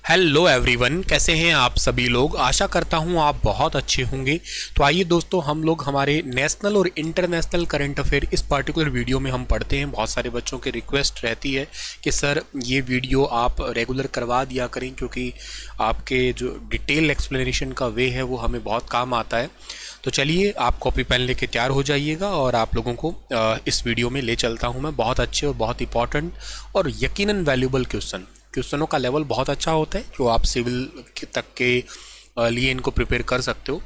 Hello everyone, कैसे हैं आप सभी लोग। आशा करता हूं आप बहुत अच्छे होंगे। तो आइए दोस्तों, हम लोग हमारे नेशनल और इंटरनेशनल करंट अफेयर इस पर्टिकुलर वीडियो में हम पढ़ते हैं। बहुत सारे बच्चों की रिक्वेस्ट रहती है कि सर ये वीडियो आप रेगुलर करवा दिया करें, क्योंकि आपके जो डिटेल एक्सप्लेनेशन का वे है वो हमें बहुत काम आता है। तो चलिए, आप कॉपी पेन लेके तैयार हो जाइएगा और आप लोगों को इस वीडियो में ले चलता हूँ मैं। बहुत अच्छे और बहुत इंपॉर्टेंट और यकीनन वैल्यूबल क्वेश्चनों का लेवल बहुत अच्छा होता है, जो आप सिविल तक के लिए इनको प्रिपेयर कर सकते हो।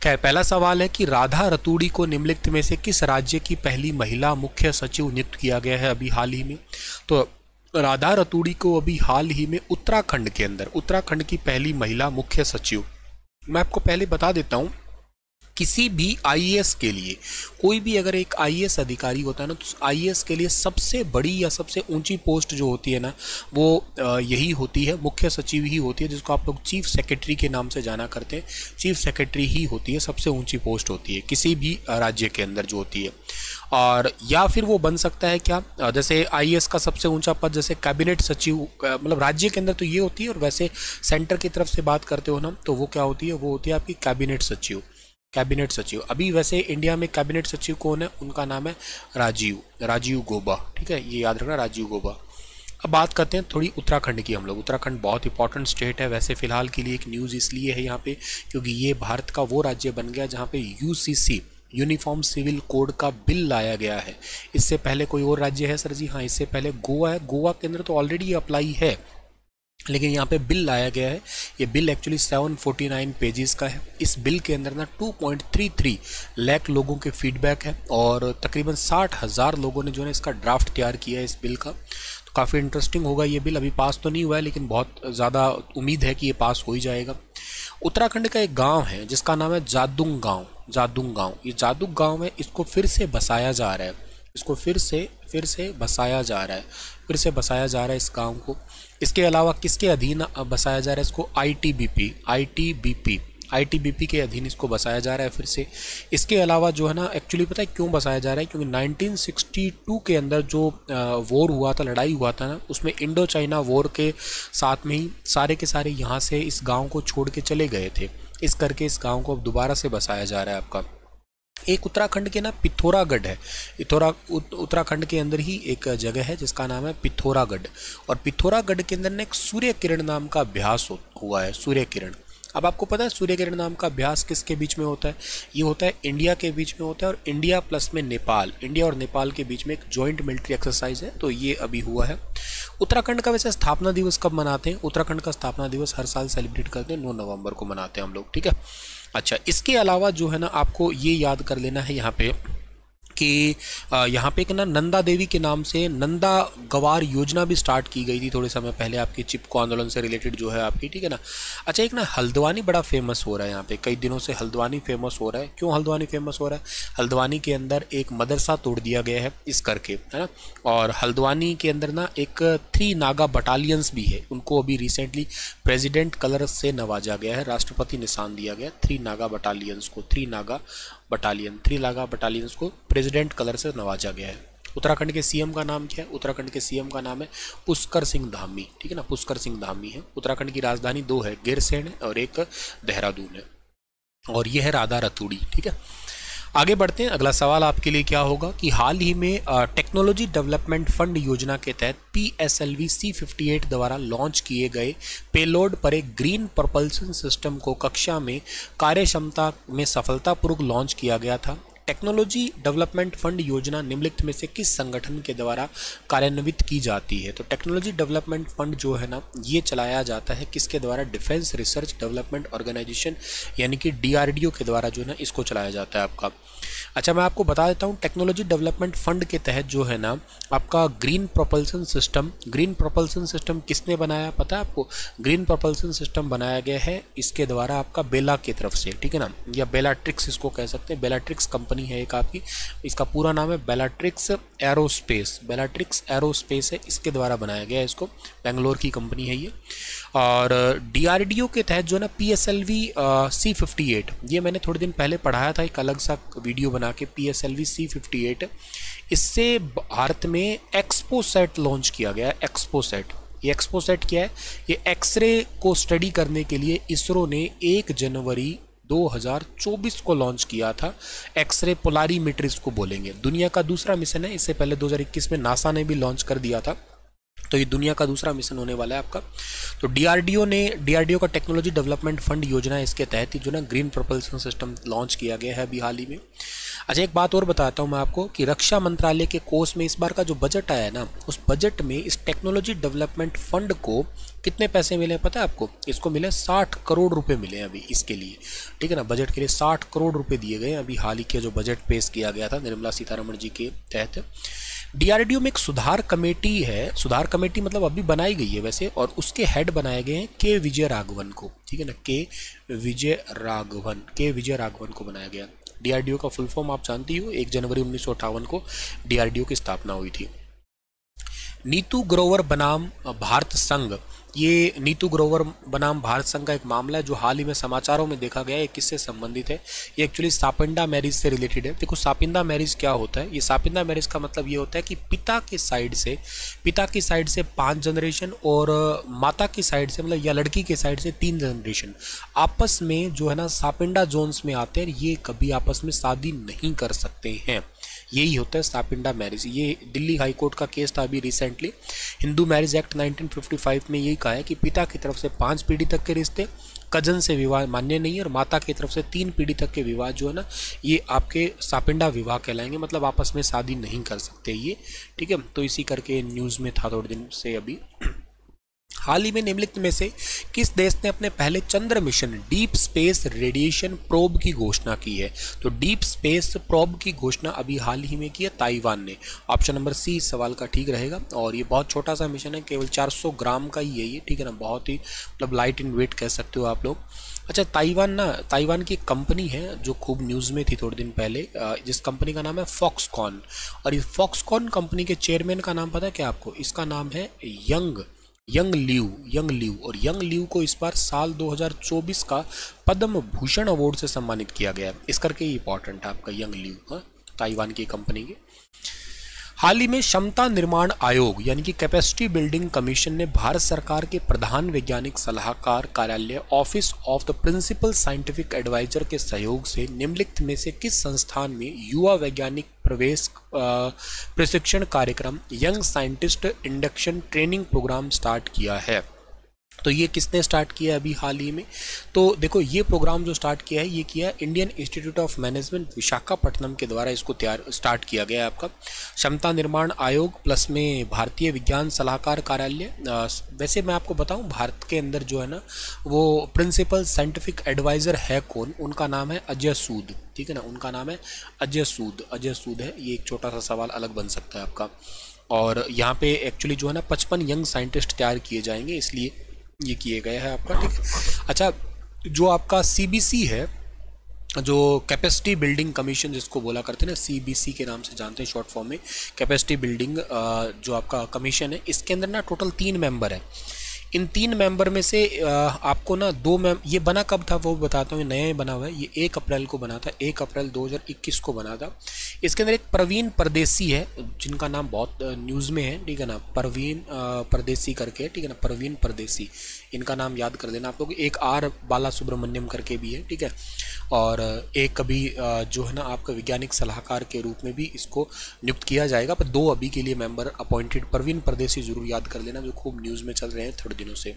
खैर, पहला सवाल है कि राधा रतूड़ी को निम्नलिखित में से किस राज्य की पहली महिला मुख्य सचिव नियुक्त किया गया है अभी हाल ही में। तो राधा रतूड़ी को अभी हाल ही में उत्तराखंड की पहली महिला मुख्य सचिव। मैं आपको पहले बता देता हूँ, किसी भी आईएएस के लिए, कोई भी अगर एक आईएएस अधिकारी होता है ना, तो आईएएस के लिए सबसे बड़ी या सबसे ऊंची पोस्ट जो होती है ना, वो यही होती है, मुख्य सचिव ही होती है, जिसको आप लोग चीफ सेक्रेटरी के नाम से जाना करते हैं। चीफ सेक्रेटरी ही होती है, सबसे ऊंची पोस्ट होती है किसी भी राज्य के अंदर जो होती है। और या फिर वो बन सकता है क्या, जैसे आईएएस का सबसे ऊंचा पद जैसे कैबिनेट सचिव, मतलब राज्य के अंदर तो ये होती है, और वैसे सेंटर की तरफ से बात करते हो ना, तो वो क्या होती है, वो होती है आपकी कैबिनेट सचिव। अभी वैसे इंडिया में कैबिनेट सचिव कौन है, उनका नाम है राजीव गौबा। ठीक है, ये याद रखना, राजीव गौबा। अब बात करते हैं थोड़ी उत्तराखंड की हम लोग। उत्तराखंड बहुत इंपॉर्टेंट स्टेट है वैसे फिलहाल के लिए। एक न्यूज़ इसलिए है यहाँ पे क्योंकि ये भारत का वो राज्य बन गया जहाँ पे यूसीसी यूनिफॉर्म सिविल कोड का बिल लाया गया है। इससे पहले कोई और राज्य है सर जी? हाँ, इससे पहले गोवा है। गोवा के अंदर तो ऑलरेडी अप्लाई है, लेकिन यहाँ पे बिल लाया गया है। ये बिल एक्चुअली 749 पेजेस का है। इस बिल के अंदर ना 2.33 लाख लोगों के फीडबैक है और तकरीबन 60,000 लोगों ने जो है इसका ड्राफ्ट तैयार किया है इस बिल का। तो काफ़ी इंटरेस्टिंग होगा ये बिल। अभी पास तो नहीं हुआ है, लेकिन बहुत ज़्यादा उम्मीद है कि ये पास हो ही जाएगा। उत्तराखंड का एक गाँव है जिसका नाम है जादुंग गाँव। ये जादुंग गाँव है, इसको फिर से बसाया जा रहा है। फिर से बसाया जा रहा है इस गांव को। इसके अलावा किसके अधीन बसाया जा रहा है इसको? आईटीबीपी के अधीन इसको बसाया जा रहा है फिर से। इसके अलावा जो है ना, एक्चुअली पता है क्यों बसाया जा रहा है? क्योंकि 1962 के अंदर जो वॉर हुआ था, लड़ाई हुआ था ना, उसमें इंडो चाइना वॉर के साथ में ही सारे के सारे यहाँ से इस गाँव को छोड़ के चले गए थे। इस करके इस गाँव को अब दोबारा से बसाया जा रहा है आपका। एक उत्तराखंड के ना पिथौरागढ़ है। उत्तराखंड के अंदर ही एक जगह है जिसका नाम है पिथौरागढ़, और पिथौरागढ़ के अंदर ना एक सूर्य किरण नाम का अभ्यास हुआ है। सूर्य किरण, अब आपको पता है सूर्य किरण नाम का अभ्यास किसके बीच में होता है? ये होता है इंडिया के बीच में होता है, और इंडिया प्लस में नेपाल, इंडिया और नेपाल के बीच में एक जॉइंट मिलिट्री एक्सरसाइज है। तो ये अभी हुआ है। उत्तराखंड का वैसे स्थापना दिवस कब मनाते हैं? उत्तराखंड का स्थापना दिवस हर साल सेलिब्रेट करते हैं, 9 नवंबर को मनाते हैं हम लोग। ठीक है, अच्छा, इसके अलावा जो है ना, आपको ये याद कर लेना है यहाँ पे कि यहाँ पे एक ना नंदा देवी के नाम से नंदा गवार योजना भी स्टार्ट की गई थी थोड़े समय पहले, आपकी चिपको आंदोलन से रिलेटेड जो है आपकी। ठीक है ना। अच्छा, एक ना हल्द्वानी बड़ा फेमस हो रहा है यहाँ पे, कई दिनों से हल्द्वानी फेमस हो रहा है। क्यों हल्द्वानी फेमस हो रहा है? हल्द्वानी के अंदर एक मदरसा तोड़ दिया गया है इस करके, है ना। और हल्द्वानी के अंदर ना एक 3 नागा बटालियंस भी है, उनको अभी रिसेंटली प्रेसिडेंट कलर से नवाजा गया है, राष्ट्रपति निशान दिया गया 3 नागा बटालियंस को। 3 नागा बटालियंस को प्रेसिडेंट कलर से नवाजा गया है। उत्तराखंड के सीएम का नाम क्या है? उत्तराखंड के सीएम का नाम है पुष्कर सिंह धामी। ठीक है ना, पुष्कर सिंह धामी है। उत्तराखंड की राजधानी 2 है, गिरसेन है और एक देहरादून है, और यह है राधा रतूड़ी। ठीक है, आगे बढ़ते हैं। अगला सवाल आपके लिए क्या होगा कि हाल ही में टेक्नोलॉजी डेवलपमेंट फंड योजना के तहत PSLV C58 द्वारा लॉन्च किए गए पेलोड पर एक ग्रीन प्रपल्सन सिस्टम को कक्षा में कार्यक्षमता में सफलतापूर्वक लॉन्च किया गया था। टेक्नोलॉजी डेवलपमेंट फंड योजना निम्नलिखित में से किस संगठन के द्वारा कार्यान्वित की जाती है? तो टेक्नोलॉजी डेवलपमेंट फंड जो है ना, ये चलाया जाता है किसके द्वारा? डिफेंस रिसर्च डेवलपमेंट ऑर्गेनाइजेशन यानी कि DRDO के द्वारा जो है ना, इसको चलाया जाता है आपका। अच्छा, मैं आपको बता देता हूँ, टेक्नोलॉजी डेवलपमेंट फंड के तहत जो है ना आपका ग्रीन प्रोपल्सन सिस्टम किसने बनाया पता है आपको? ग्रीन प्रोपल्सन सिस्टम बनाया गया है इसके द्वारा आपका बेला की तरफ से। ठीक है ना, या बेलाट्रिक्स इसको कह सकते हैं। बेलाट्रिक्स कंपनी है एक आपकी, इसका पूरा नाम है बेलाट्रिक्स एरोस्पेस है, इसके द्वारा बनाया गया है इसको। बेंगलोर की कंपनी है ये। और DRDO के तहत जो है ना PSLV C58, ये मैंने थोड़े दिन पहले पढ़ाया था एक अलग सा वीडियो बना के। PSLV C58, इससे भारत में एक्सपोसेट लॉन्च किया गया। ये एक्सपोसेट क्या है? ये एक्सरे को स्टडी करने के लिए इसरो ने 1 जनवरी 2024 को लॉन्च किया था। एक्सरे पोलारीमीटर इसको बोलेंगे। दुनिया का दूसरा मिशन है, इससे पहले 2021 में नासा ने भी लॉन्च कर दिया था, तो ये दुनिया का दूसरा मिशन होने वाला है आपका। तो डीआरडीओ का टेक्नोलॉजी डेवलपमेंट फंड योजना है, इसके तहत जो ना ग्रीन प्रोपल्सन सिस्टम लॉन्च किया गया है अभी हाल ही में। अच्छा, एक बात और बताता हूँ मैं आपको कि रक्षा मंत्रालय के कोष में इस बार का जो बजट आया है ना, उस बजट में इस टेक्नोलॉजी डेवलपमेंट फंड को कितने पैसे मिले पता है आपको? इसको मिले 60 करोड़ रुपए मिले हैं अभी इसके लिए, ठीक है ना। बजट के लिए 60 करोड़ रुपए दिए गए अभी हाल ही के जो बजट पेश किया गया था निर्मला सीतारमण जी के तहत। डीआरडीओ में एक सुधार कमेटी है, सुधार कमेटी मतलब अभी बनाई गई है वैसे, और उसके हेड बनाए गए हैं के विजय राघवन को, ठीक है ना। के विजय राघवन को बनाया गया। डीआरडीओ का फुल फॉर्म आप जानती हो, 1 जनवरी 1958 को डीआरडीओ की स्थापना हुई थी। नीतू ग्रोवर बनाम भारत संघ, ये नीतू ग्रोवर बनाम भारत संघ का एक मामला है जो हाल ही में समाचारों में देखा गया है। किससे संबंधित है? ये एक्चुअली सापिंदा मैरिज से रिलेटेड है। देखो सापिंदा मैरिज क्या होता है? ये सापिंदा मैरिज का मतलब ये होता है कि पिता की साइड से 5 जनरेशन और माता की साइड से मतलब या लड़की की साइड से 3 जनरेशन आपस में जो है ना सापिंदा जोन्स में आते हैं, ये कभी आपस में शादी नहीं कर सकते हैं। यही होता है सापिंदा मैरिज। ये दिल्ली हाई कोर्ट का केस था अभी रिसेंटली। हिंदू मैरिज एक्ट 1955 में यही कहा है कि पिता की तरफ से 5 पीढ़ी तक के रिश्ते, कजन से विवाह मान्य नहीं है, और माता की तरफ से 3 पीढ़ी तक के विवाह जो है ना, ये आपके सापिंदा विवाह कहलाएंगे, मतलब आपस में शादी नहीं कर सकते ये, ठीक है। तो इसी करके न्यूज़ में था थोड़े दिन से अभी। हाल ही में निम्नलिखित में से किस देश ने अपने पहले चंद्र mission deep space radiation probe की घोषणा की है? तो डीप स्पेस प्रोब की घोषणा अभी हाल ही में की है ताइवान ने। ऑप्शन नंबर सी इस सवाल का ठीक रहेगा। और ये बहुत छोटा सा मिशन है, केवल 400 ग्राम का ही है ये, ठीक है ना। बहुत ही मतलब लाइट इन वेट कह सकते हो आप लोग। अच्छा, ताइवान की एक कंपनी है जो खूब न्यूज़ में थी थोड़े दिन पहले, जिस कंपनी का नाम है फॉक्सकॉन। और इस फॉक्सकॉन कंपनी के चेयरमैन का नाम पता है क्या आपको? इसका नाम है यंग लियू। और यंग लियू को इस बार साल 2024 का पद्म भूषण अवार्ड से सम्मानित किया गया है। इस करके इंपॉर्टेंट है आपका यंग लियू, हाँ, ताइवान की कंपनी के। हाल ही में क्षमता निर्माण आयोग यानी कि कैपेसिटी बिल्डिंग कमीशन ने भारत सरकार के प्रधान वैज्ञानिक सलाहकार कार्यालय office of the principal scientific advisor के सहयोग से निम्नलिखित में से किस संस्थान में युवा वैज्ञानिक प्रवेश प्रशिक्षण कार्यक्रम young scientist induction training program start किया है? तो ये किसने स्टार्ट किया है अभी हाल ही में? तो देखो, ये प्रोग्राम जो स्टार्ट किया है, ये किया है Indian institute of management Visakhapatnam के द्वारा इसको स्टार्ट किया गया है आपका। क्षमता निर्माण आयोग प्लस में भारतीय विज्ञान सलाहकार कार्यालय। वैसे मैं आपको बताऊं, भारत के अंदर जो है ना वो प्रिंसिपल साइंटिफिक एडवाइज़र है कौन? उनका नाम है अजय सूद, ठीक है ना। उनका नाम है अजय सूद है। ये एक छोटा सा सवाल अलग बन सकता है आपका। और यहाँ पे एक्चुअली जो है ना 55 यंग साइंटिस्ट तैयार किए जाएंगे, इसलिए ये किए गए हैं आपका, ठीक है। अच्छा, जो आपका सीबीसी है, जो कैपेसिटी बिल्डिंग कमीशन जिसको बोला करते हैं ना, सीबीसी के नाम से जानते हैं शॉर्ट फॉर्म में, कैपेसिटी बिल्डिंग जो आपका कमीशन है, इसके अंदर ना टोटल 3 मेंबर है। इन 3 मेंबर में से आपको ना 2 ये बना कब था वो बताता हूँ। ये नया बना हुआ है, ये 1 अप्रैल को बना था, 1 अप्रैल 2021 को बना था। इसके अंदर एक प्रवीण परदेसी है जिनका नाम बहुत न्यूज़ में है, ठीक है ना, प्रवीण परदेसी करके, ठीक है ना, प्रवीण परदेसी, इनका नाम याद कर लेना आप लोग। एक आर बाला सुब्रमण्यम करके भी है, ठीक है। और एक अभी जो है ना आपका वैज्ञानिक सलाहकार के रूप में भी इसको नियुक्त किया जाएगा, पर 2 अभी के लिए मेंबर अपॉइंटेड। प्रवीण परदेसी जरूर याद कर लेना, जो खूब न्यूज़ में चल रहे हैं थोड़े दिनों से।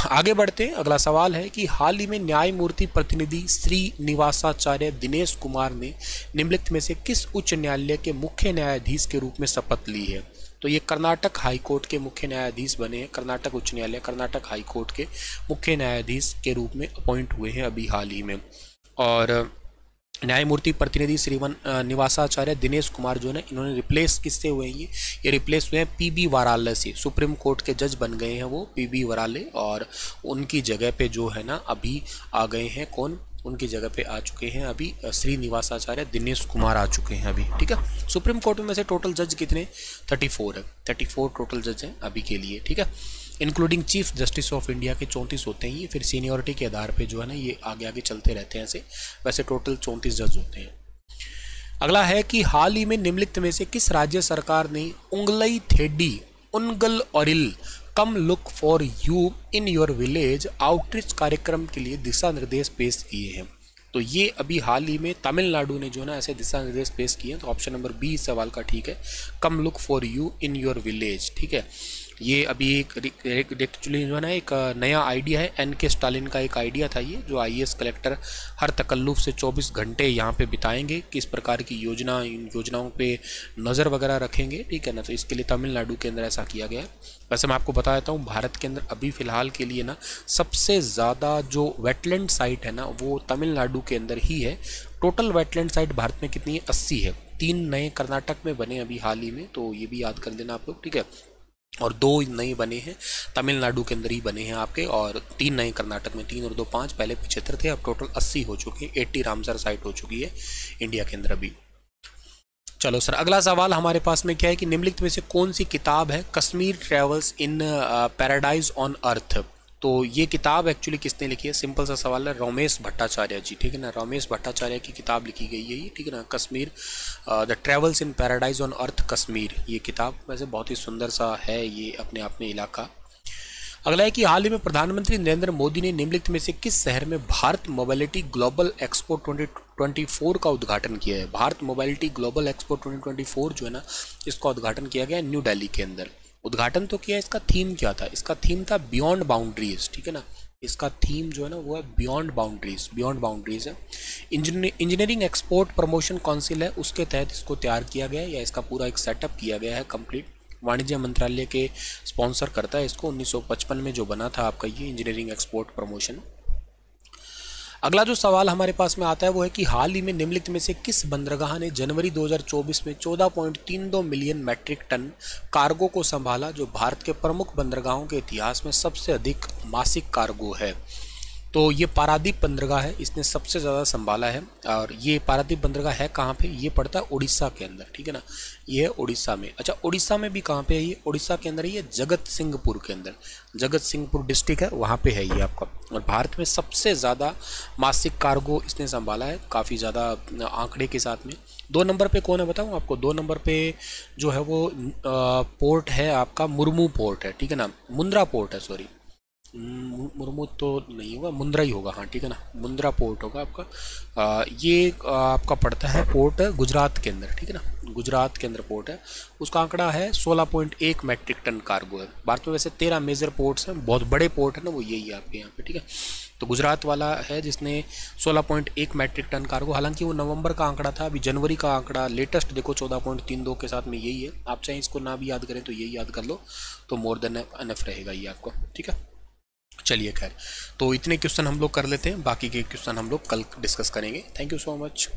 आगे बढ़ते हैं। अगला सवाल है कि हाल ही में न्यायमूर्ति प्रतिनिधि श्री निवासाचार्य दिनेश कुमार ने निम्नलिखित में से किस उच्च न्यायालय के मुख्य न्यायाधीश के रूप में शपथ ली है? तो ये कर्नाटक हाई कोर्ट के मुख्य न्यायाधीश बने हैं। कर्नाटक उच्च न्यायालय कर्नाटक हाई कोर्ट के मुख्य न्यायाधीश के रूप में अपॉइंट हुए हैं अभी हाल ही में। और न्यायमूर्ति प्रतिनिधि श्रीमान निवासाचार्य दिनेश कुमार जो है इन्होंने रिप्लेस किससे हुए हैं? ये रिप्लेस हुए हैं पीबी वराले से। सुप्रीम कोर्ट के जज बन गए हैं वो पीबी वराले, और उनकी जगह पे जो है ना अभी आ गए हैं कौन? उनकी जगह पे आ चुके हैं अभी श्री निवासाचार्य दिनेश कुमार आ चुके हैं अभी, ठीक है। सुप्रीम कोर्ट में वैसे टोटल जज कितने? 34 है, 34 टोटल जज हैं अभी के लिए, ठीक है। Including chief justice of India के 34 होते हैं ये, फिर सीनियरिटी के आधार पे जो है ना ये आगे आगे चलते रहते हैं ऐसे। वैसे टोटल 34 जज होते हैं। अगला है कि हाल ही में निम्नलिखित में से किस राज्य सरकार ने Ungalai Thedi Ungal Ooril come look for you in your village outreach कार्यक्रम के लिए दिशा निर्देश पेश किए हैं। तो ये अभी हाल ही में तमिलनाडु ने जो ना ऐसे दिशा निर्देश पेश किए हैं। तो ऑप्शन नंबर बी इस सवाल का ठीक है, कम look for you in your village. ठीक है, ये अभी एक एक्चुअली जो है ना एक नया आइडिया है, NK स्टालिन का एक आइडिया था ये, जो IAS कलेक्टर हर तकल्लुफ़ से 24 घंटे यहाँ पे बिताएंगे, किस प्रकार की योजना, इन योजनाओं पे नज़र वगैरह रखेंगे। ठीक है ना, तो इसके लिए तमिलनाडु के अंदर ऐसा किया गया है। वैसे मैं आपको बता देता हूँ, भारत के अंदर अभी फ़िलहाल के लिए ना सबसे ज़्यादा जो वेटलैंड साइट है ना वो तमिलनाडु के अंदर ही है। टोटल वेटलैंड साइट भारत में कितनी है? 80 है। 3 नए कर्नाटक में बने अभी हाल ही में, तो ये भी याद कर लेना आप लोग। ठीक है, और 2 नए बने हैं तमिलनाडु के अंदर ही बने हैं आपके, और 3 नए कर्नाटक में, 3 और 2 5, पहले 75 थे, अब टोटल 80 हो चुके हैं। 80 रामसर साइट हो चुकी है इंडिया के अंदर अभी। चलो सर, अगला सवाल हमारे पास में क्या है कि निम्नलिखित में से कौन सी किताब है Kashmir travels in paradise on earth. तो ये किताब एक्चुअली किसने लिखी है? सिंपल सा सवाल है, रमेश भट्टाचार्य जी। ठीक है ना, रमेश भट्टाचार्य की किताब लिखी गई है ये। ठीक है ना, Kashmir the travels in paradise on earth Kashmir, ये किताब वैसे बहुत ही सुंदर सा है ये अपने आप में इलाका। अगला है कि हाल ही में प्रधानमंत्री नरेंद्र मोदी ने निम्नलिखित में से किस शहर में भारत मोबिलिटी ग्लोबल एक्सपो 2024 का उद्घाटन किया है? भारत मोबिलिटी ग्लोबल एक्सपो 2024 जो है ना, इसका उद्घाटन किया गया न्यू दिल्ली के अंदर। उद्घाटन तो किया, इसका थीम क्या था? इसका थीम था बियॉन्ड बाउंड्रीज। ठीक है ना, इसका थीम जो है ना वो है बियॉन्ड बाउंड्रीज, बियॉन्ड बाउंड्रीज है। इंजीनियरिंग एक्सपोर्ट प्रमोशन काउंसिल है, उसके तहत इसको तैयार किया गया है, या इसका पूरा एक सेटअप किया गया है कंप्लीट। वाणिज्य मंत्रालय के स्पॉन्सर करता है इसको, 1955 में जो बना था आपका ये इंजीनियरिंग एक्सपोर्ट प्रमोशन। अगला जो सवाल हमारे पास में आता है वो है कि हाल ही में निम्नलिखित में से किस बंदरगाह ने जनवरी 2024 में 14.32 मिलियन मैट्रिक टन कार्गो को संभाला, जो भारत के प्रमुख बंदरगाहों के इतिहास में सबसे अधिक मासिक कार्गो है। तो ये पारादीप बंदरगाह है, इसने सबसे ज़्यादा संभाला है। और ये पारादीप बंदरगाह है कहाँ पे? ये पड़ता है उड़ीसा के अंदर। ठीक है ना, ये है उड़ीसा में। अच्छा, उड़ीसा में भी कहाँ पे है? ये उड़ीसा के अंदर, ये जगत सिंहपुर के अंदर, जगत सिंहपुर डिस्ट्रिक्ट है, वहाँ पे है ये आपका। और भारत में सबसे ज़्यादा मासिक कार्गो इसने संभाला है, काफ़ी ज़्यादा आंकड़े के साथ में। 2 नंबर पे कौन है बताऊँ आपको? 2 नंबर पे जो है वो पोर्ट है आपका मुर्मू पोर्ट है। ठीक है ना, मुंद्रा पोर्ट है, सॉरी मुर्मू तो नहीं होगा, मुंद्रा ही होगा। हाँ ठीक है ना, मुंद्रा पोर्ट होगा आपका। ये आपका पड़ता है पोर्ट गुजरात के अंदर। ठीक है ना, गुजरात के अंदर पोर्ट है। उसका आंकड़ा है 16.1 मैट्रिक टन कार्गो है। भारत में वैसे 13 मेजर पोर्ट्स हैं, बहुत बड़े पोर्ट है ना वो यही है आपके यहाँ पे। ठीक है, तो गुजरात वाला है जिसने 16.1 मैट्रिक टन कार्गो, हालांकि वो नवंबर का आंकड़ा था, अभी जनवरी का आंकड़ा लेटेस्ट देखो 14.32 के साथ में यही है। आप चाहे इसको ना भी याद करें तो यही याद कर लो, तो मोर देन एनफ रहेगा ये आपको। ठीक है, चलिए खैर, तो इतने क्वेश्चन हम लोग कर लेते हैं, बाकी के क्वेश्चन हम लोग कल डिस्कस करेंगे। Thank you so much.